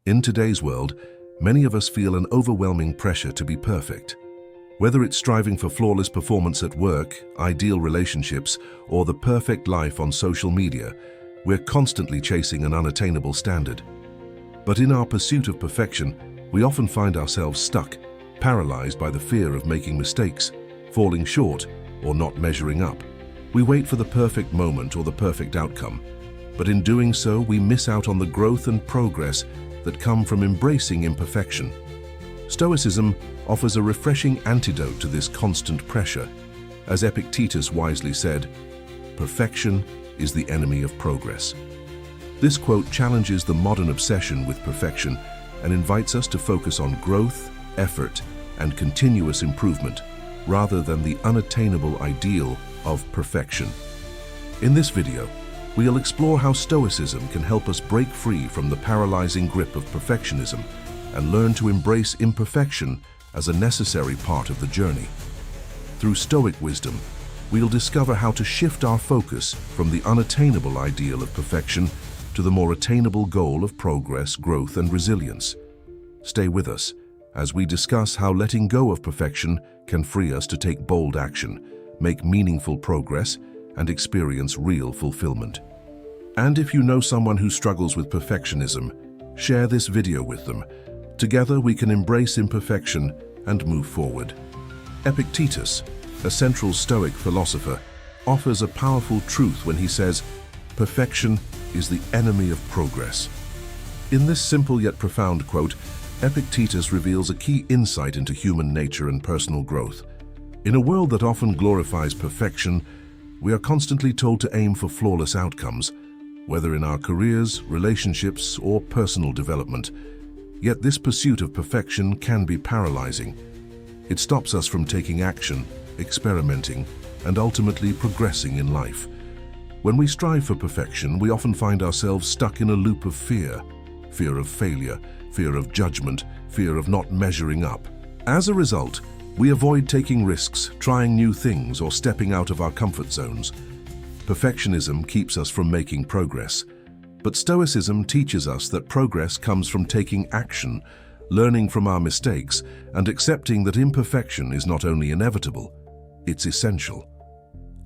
In today's world, many of us feel an overwhelming pressure to be perfect. Whether it's striving for flawless performance at work, ideal relationships, or the perfect life on social media, we're constantly chasing an unattainable standard. But in our pursuit of perfection, we often find ourselves stuck, paralyzed by the fear of making mistakes, falling short, or not measuring up. We wait for the perfect moment or the perfect outcome, but in doing so, we miss out on the growth and progress that come from embracing imperfection. Stoicism offers a refreshing antidote to this constant pressure. As Epictetus wisely said, "Perfection is the enemy of progress." This quote challenges the modern obsession with perfection and invites us to focus on growth, effort, and continuous improvement, rather than the unattainable ideal of perfection. In this video, we'll explore how Stoicism can help us break free from the paralyzing grip of perfectionism and learn to embrace imperfection as a necessary part of the journey. Through Stoic wisdom, we'll discover how to shift our focus from the unattainable ideal of perfection to the more attainable goal of progress, growth, and resilience. Stay with us as we discuss how letting go of perfection can free us to take bold action, make meaningful progress, and experience real fulfillment. And if you know someone who struggles with perfectionism, share this video with them. Together we can embrace imperfection and move forward. Epictetus, a central Stoic philosopher, offers a powerful truth when he says, "Perfection is the enemy of progress." In this simple yet profound quote, Epictetus reveals a key insight into human nature and personal growth. In a world that often glorifies perfection, we are constantly told to aim for flawless outcomes, whether in our careers, relationships, or personal development. Yet this pursuit of perfection can be paralyzing. It stops us from taking action, experimenting, and ultimately progressing in life. When we strive for perfection, we often find ourselves stuck in a loop of fear. Fear of failure, fear of judgment, fear of not measuring up. As a result, we avoid taking risks, trying new things, or stepping out of our comfort zones. Perfectionism keeps us from making progress. But Stoicism teaches us that progress comes from taking action, learning from our mistakes, and accepting that imperfection is not only inevitable, it's essential.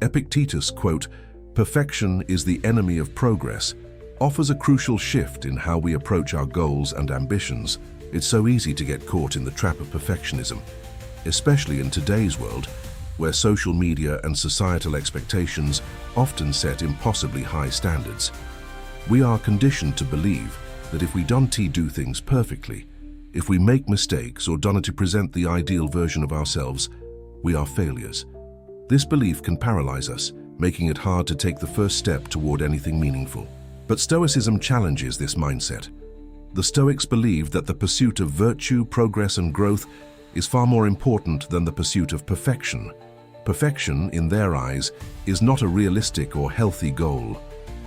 Epictetus' quote, "Perfection is the enemy of progress," offers a crucial shift in how we approach our goals and ambitions. It's so easy to get caught in the trap of perfectionism, especially in today's world, where social media and societal expectations often set impossibly high standards. We are conditioned to believe that if we don't do things perfectly, if we make mistakes or don't present the ideal version of ourselves, we are failures. This belief can paralyze us, making it hard to take the first step toward anything meaningful. But Stoicism challenges this mindset. The Stoics believe that the pursuit of virtue, progress, and growth is far more important than the pursuit of perfection. Perfection, in their eyes, is not a realistic or healthy goal.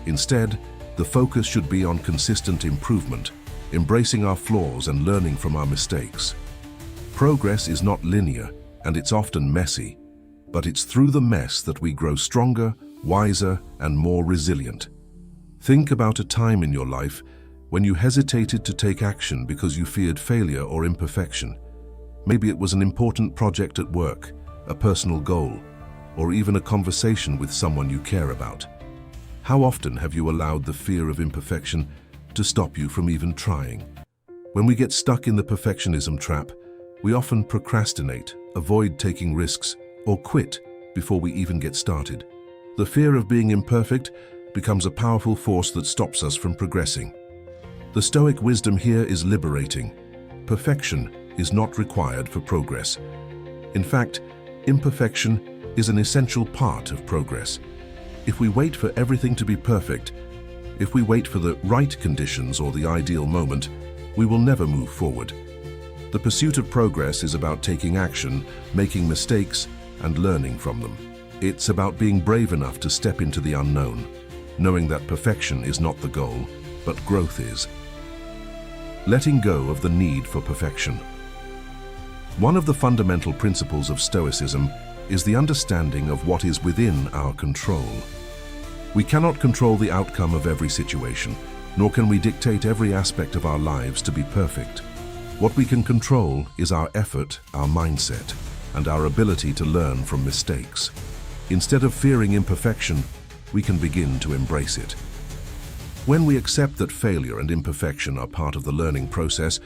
Instead, the focus should be on consistent improvement, embracing our flaws and learning from our mistakes. Progress is not linear, and it's often messy, but it's through the mess that we grow stronger, wiser, and more resilient. Think about a time in your life when you hesitated to take action because you feared failure or imperfection. Maybe it was an important project at work, a personal goal, or even a conversation with someone you care about. How often have you allowed the fear of imperfection to stop you from even trying? When we get stuck in the perfectionism trap, we often procrastinate, avoid taking risks, or quit before we even get started. The fear of being imperfect becomes a powerful force that stops us from progressing. The Stoic wisdom here is liberating. Perfection is not required for progress. In fact, imperfection is an essential part of progress. If we wait for everything to be perfect, if we wait for the right conditions or the ideal moment, we will never move forward. The pursuit of progress is about taking action, making mistakes, and learning from them. It's about being brave enough to step into the unknown, knowing that perfection is not the goal, but growth is. Letting go of the need for perfection. One of the fundamental principles of Stoicism is the understanding of what is within our control. We cannot control the outcome of every situation, nor can we dictate every aspect of our lives to be perfect. What we can control is our effort, our mindset, and our ability to learn from mistakes. Instead of fearing imperfection, we can begin to embrace it. When we accept that failure and imperfection are part of the learning process,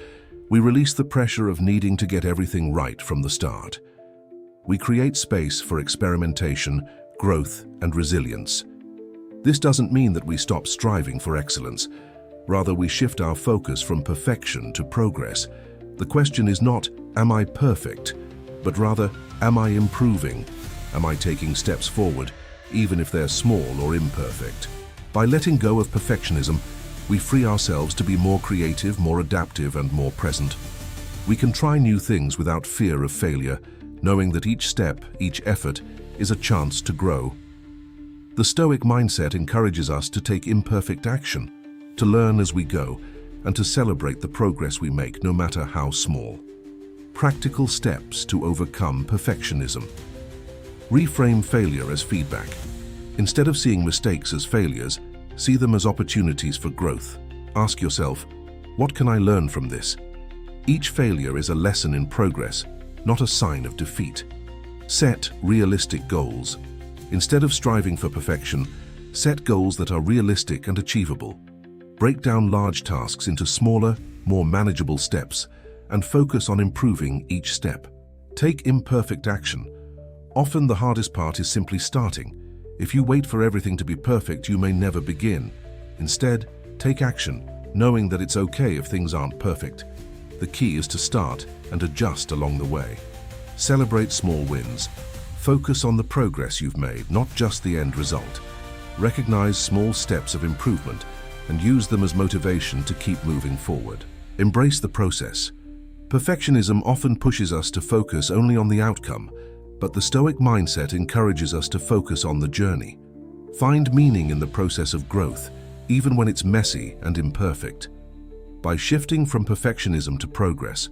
we release the pressure of needing to get everything right from the start. We create space for experimentation, growth, and resilience. This doesn't mean that we stop striving for excellence. Rather, we shift our focus from perfection to progress. The question is not, am I perfect? But rather, am I improving? Am I taking steps forward, even if they're small or imperfect? By letting go of perfectionism, we free ourselves to be more creative, more adaptive, and more present. We can try new things without fear of failure, knowing that each step, each effort, is a chance to grow. The Stoic mindset encourages us to take imperfect action, to learn as we go, and to celebrate the progress we make, no matter how small. Practical steps to overcome perfectionism. Reframe failure as feedback. Instead of seeing mistakes as failures, see them as opportunities for growth. Ask yourself, what can I learn from this? Each failure is a lesson in progress, not a sign of defeat. Set realistic goals. Instead of striving for perfection, set goals that are realistic and achievable. Break down large tasks into smaller, more manageable steps, and focus on improving each step. Take imperfect action. Often the hardest part is simply starting. If you wait for everything to be perfect, you may never begin. Instead, take action, knowing that it's okay if things aren't perfect. The key is to start and adjust along the way. Celebrate small wins. Focus on the progress you've made, not just the end result. Recognize small steps of improvement and use them as motivation to keep moving forward. Embrace the process. Perfectionism often pushes us to focus only on the outcome, but the Stoic mindset encourages us to focus on the journey. Find meaning in the process of growth, even when it's messy and imperfect. By shifting from perfectionism to progress,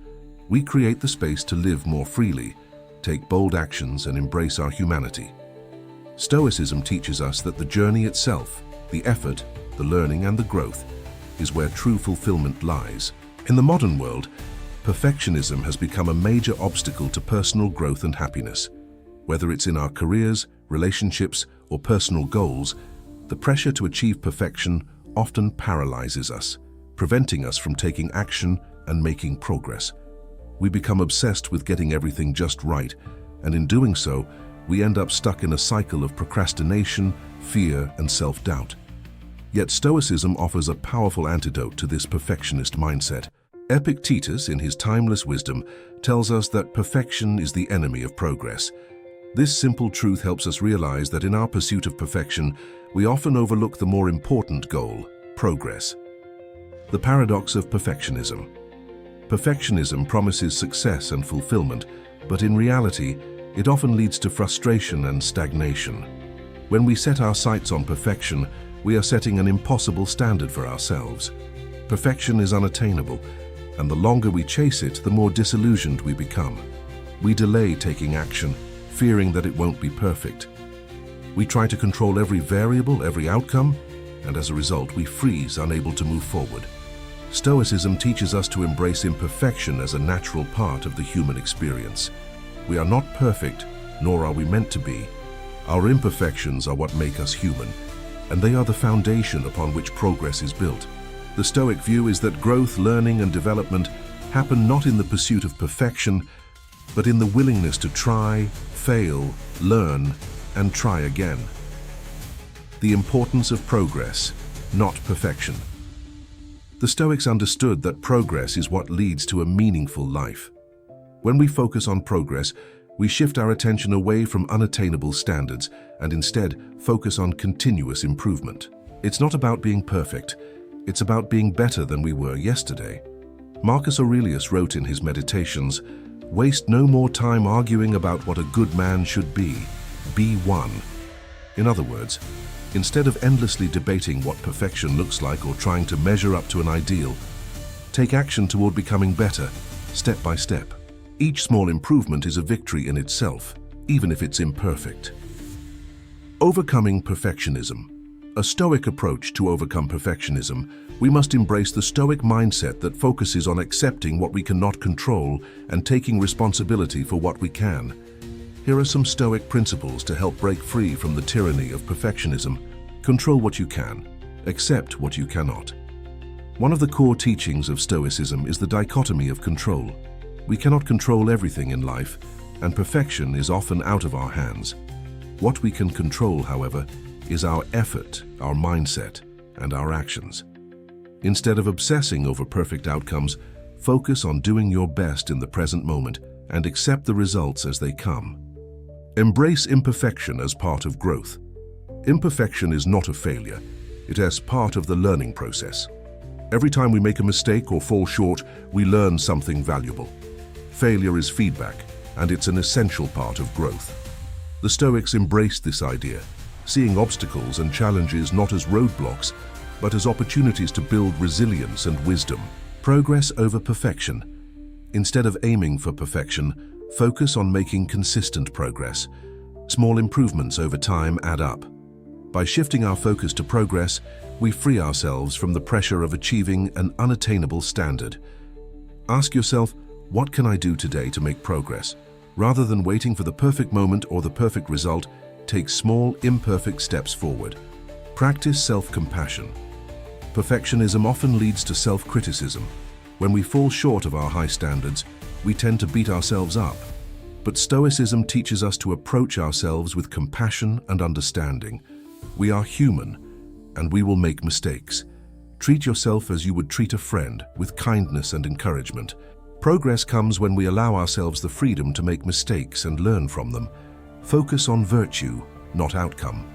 we create the space to live more freely, take bold actions, and embrace our humanity. Stoicism teaches us that the journey itself, the effort, the learning, and the growth, is where true fulfillment lies. In the modern world, perfectionism has become a major obstacle to personal growth and happiness. Whether it's in our careers, relationships, or personal goals, the pressure to achieve perfection often paralyzes us, preventing us from taking action and making progress. We become obsessed with getting everything just right, and in doing so, we end up stuck in a cycle of procrastination, fear, and self-doubt. Yet Stoicism offers a powerful antidote to this perfectionist mindset. Epictetus, in his timeless wisdom, tells us that perfection is the enemy of progress. This simple truth helps us realize that in our pursuit of perfection, we often overlook the more important goal, progress. The paradox of perfectionism. Perfectionism promises success and fulfillment, but in reality, it often leads to frustration and stagnation. When we set our sights on perfection, we are setting an impossible standard for ourselves. Perfection is unattainable, and the longer we chase it, the more disillusioned we become. We delay taking action, fearing that it won't be perfect. We try to control every variable, every outcome, and as a result, we freeze, unable to move forward. Stoicism teaches us to embrace imperfection as a natural part of the human experience. We are not perfect, nor are we meant to be. Our imperfections are what make us human, and they are the foundation upon which progress is built. The Stoic view is that growth, learning, and development happen not in the pursuit of perfection, but in the willingness to try, fail, learn, and try again. The importance of progress, not perfection. The Stoics understood that progress is what leads to a meaningful life. When we focus on progress, we shift our attention away from unattainable standards and instead focus on continuous improvement. It's not about being perfect, it's about being better than we were yesterday. Marcus Aurelius wrote in his Meditations, "Waste no more time arguing about what a good man should be one." In other words, instead of endlessly debating what perfection looks like or trying to measure up to an ideal, take action toward becoming better, step by step. Each small improvement is a victory in itself, even if it's imperfect. Overcoming perfectionism. a Stoic approach to overcome perfectionism, we must embrace the Stoic mindset that focuses on accepting what we cannot control and taking responsibility for what we can. Here are some Stoic principles to help break free from the tyranny of perfectionism. Control what you can, accept what you cannot. One of the core teachings of Stoicism is the dichotomy of control. We cannot control everything in life, and perfection is often out of our hands. What we can control, however, is our effort, our mindset, and our actions. Instead of obsessing over perfect outcomes, focus on doing your best in the present moment and accept the results as they come. Embrace imperfection as part of growth. Imperfection is not a failure. It is part of the learning process. Every time we make a mistake or fall short, we learn something valuable. Failure is feedback, and it's an essential part of growth. The Stoics embraced this idea, seeing obstacles and challenges not as roadblocks, but as opportunities to build resilience and wisdom. Progress over perfection. Instead of aiming for perfection, focus on making consistent progress. Small improvements over time add up. By shifting our focus to progress, we free ourselves from the pressure of achieving an unattainable standard. Ask yourself, what can I do today to make progress? Rather than waiting for the perfect moment or the perfect result, take small, imperfect steps forward. Practice self-compassion. Perfectionism often leads to self-criticism. When we fall short of our high standards, we tend to beat ourselves up. But Stoicism teaches us to approach ourselves with compassion and understanding. We are human, and we will make mistakes. Treat yourself as you would treat a friend, with kindness and encouragement. Progress comes when we allow ourselves the freedom to make mistakes and learn from them. Focus on virtue, not outcome.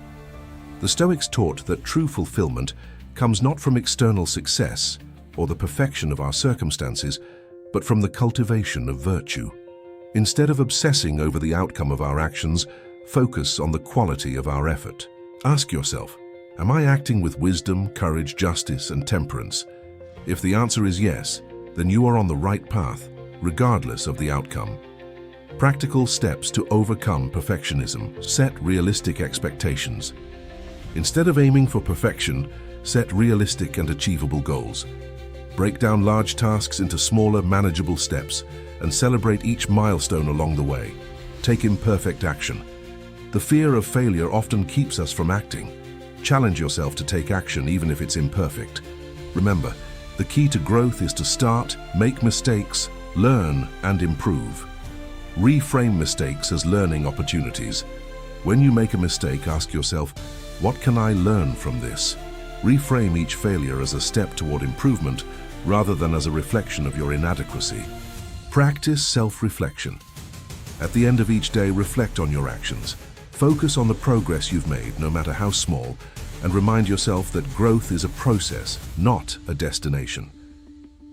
The Stoics taught that true fulfillment comes not from external success or the perfection of our circumstances, but from the cultivation of virtue. Instead of obsessing over the outcome of our actions, focus on the quality of our effort. Ask yourself, am I acting with wisdom, courage, justice, and temperance? If the answer is yes, then you are on the right path, regardless of the outcome. Practical steps to overcome perfectionism. Set realistic expectations. Instead of aiming for perfection, set realistic and achievable goals. Break down large tasks into smaller, manageable steps and celebrate each milestone along the way. Take imperfect action. The fear of failure often keeps us from acting. Challenge yourself to take action even if it's imperfect. Remember, the key to growth is to start, make mistakes, learn, and improve. Reframe mistakes as learning opportunities. When you make a mistake, ask yourself, what can I learn from this? Reframe each failure as a step toward improvement rather than as a reflection of your inadequacy. Practice self-reflection. At the end of each day, reflect on your actions. Focus on the progress you've made, no matter how small, and remind yourself that growth is a process, not a destination.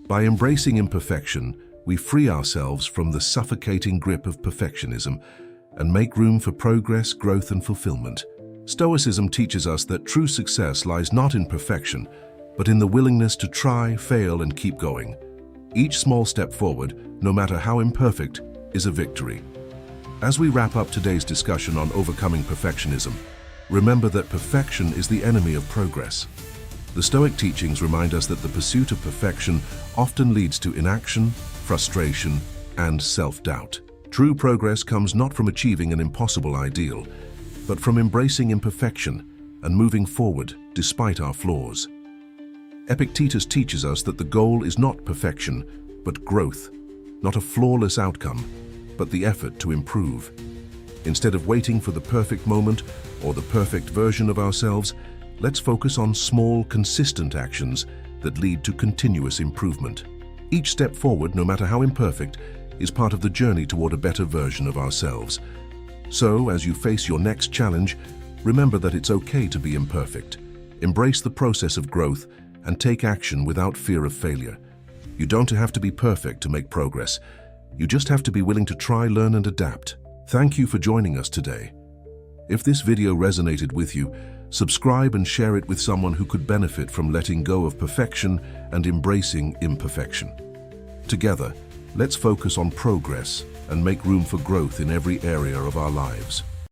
By embracing imperfection, we free ourselves from the suffocating grip of perfectionism and make room for progress, growth, and fulfillment. Stoicism teaches us that true success lies not in perfection, but in the willingness to try, fail, and keep going. Each small step forward, no matter how imperfect, is a victory. As we wrap up today's discussion on overcoming perfectionism, remember that perfection is the enemy of progress. The Stoic teachings remind us that the pursuit of perfection often leads to inaction, frustration, and self-doubt. True progress comes not from achieving an impossible ideal, but from embracing imperfection and moving forward despite our flaws. Epictetus teaches us that the goal is not perfection, but growth, not a flawless outcome, but the effort to improve. Instead of waiting for the perfect moment or the perfect version of ourselves, let's focus on small, consistent actions that lead to continuous improvement. Each step forward, no matter how imperfect, is part of the journey toward a better version of ourselves. So, as you face your next challenge, remember that it's okay to be imperfect. Embrace the process of growth and take action without fear of failure. You don't have to be perfect to make progress. You just have to be willing to try, learn, and adapt. Thank you for joining us today. If this video resonated with you, subscribe and share it with someone who could benefit from letting go of perfection and embracing imperfection. Together, let's focus on progress and make room for growth in every area of our lives.